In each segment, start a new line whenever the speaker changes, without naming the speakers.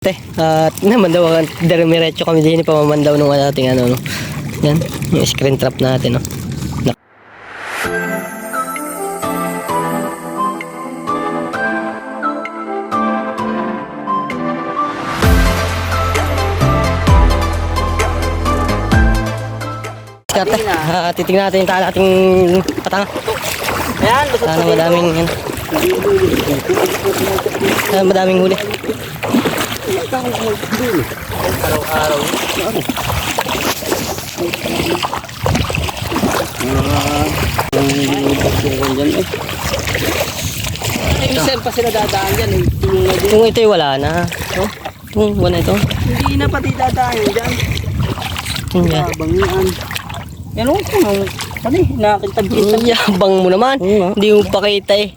At naman damiretso kami din pamamandaw nung ating ano no. Yan, yung screen trap natin no. Titignan natin yung ating patanga.
Ayan,
Sana madaming yan. Madaming huli. Araw-araw.
Minsan pa sila dadaan dyan.
Kung ito'y wala na. Kung wala ito.
Hindi na pati dadaan dyan. Bangian. Yan o, ano eh, nakakintag-intag.
Yabang mo naman. Hindi mo pakita eh.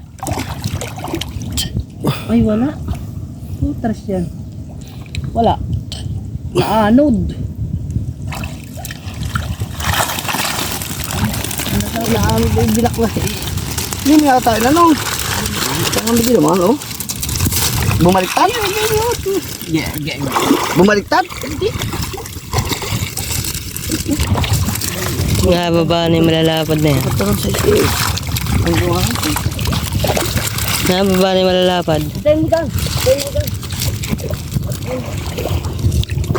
Ay, wala. Putras yan. Wala. Naanod. Naanod ay bilak na. Hindi nga tayo na no. Ang bigyan naman oh. Bumaliktad? Bumaliktad?
Nga baba na yung malalapad na yan. Nga baba na yung malalapad.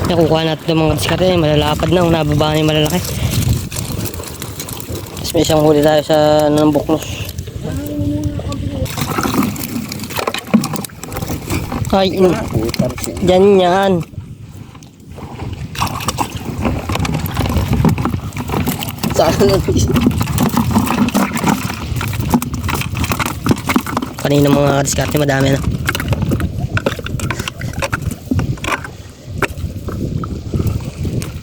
Nakukuha natin yung mga diskarte na yung malalapad na. Kung nababa na yung malalaki. Tapos may isang huli tayo sa ng buknos. Ay, dyan yan.
Saan na
Kanina mga diskarte madami na.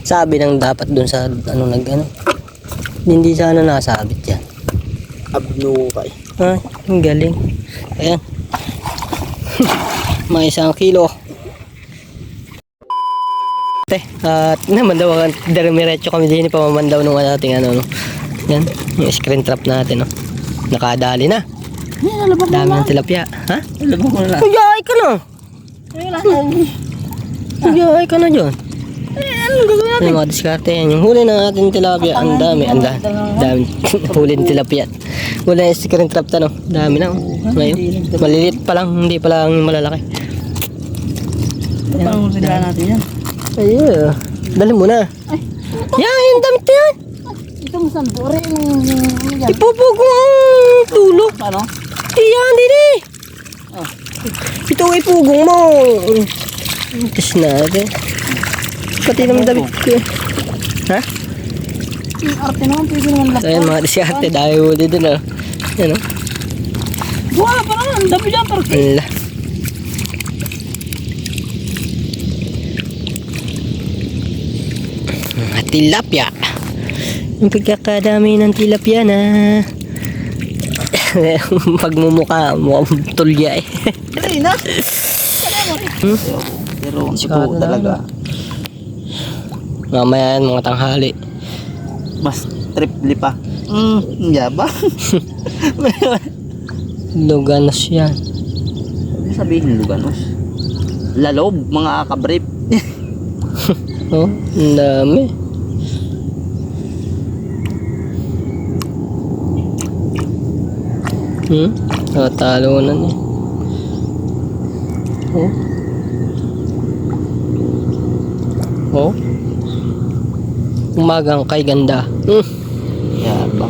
Sabi nang dapat dun sa ano nag-ano. Hindi sana nasabit yan.
abno kay.
Ay, ang galing. Ayan. May 1 kilo. At naman damiretso kami din pamamandaw nung ating ano no. Yan, yung screen trap natin no. Nakadali na. Dami ng tilapia. Ha?
Labang ko na.
Kuyay ka na. Kuyay ka na dyan.
Anong gagawin natin?
Yung mga diskarte yan. Yung huli ng ating tilapia. Ang dami. Dami. Huli ng tilapia. Huli ng screen trap no. Dami na. Ngayon. Maliliit pa lang. Hindi pa lang malalaki.
Paano sila natin yan?
Ayun. Dali mo na. Yan. Yung damit na yan.
Itong sandore yung
Ipupog mo ang tulog.
ano?
Yan din eh.
Oh.
Ito ipugong mo. Tis natin. Pati naman damit ko. Ha?
Yung arte naman pwede naman
So yan mga diskarte dahil huli dun ah. Yan o.
Buha pa naman. Ang dami dyan pero
Ala. Mga tilapia. Yung pagkakadami ng tilapia na pagmumukha mukhang tulya eh.
Dali na. Pero ang
Siguro
talaga.
Mamaya yan mga tanghali.
Mas triple pa. Yaba.
Luganos yan.
Ano sabihin luganos? Lalob, mga kabrip.
Oh, ang dami. Nakatalunan eh. Oh. Oh. Umagang kay ganda.
Yaba.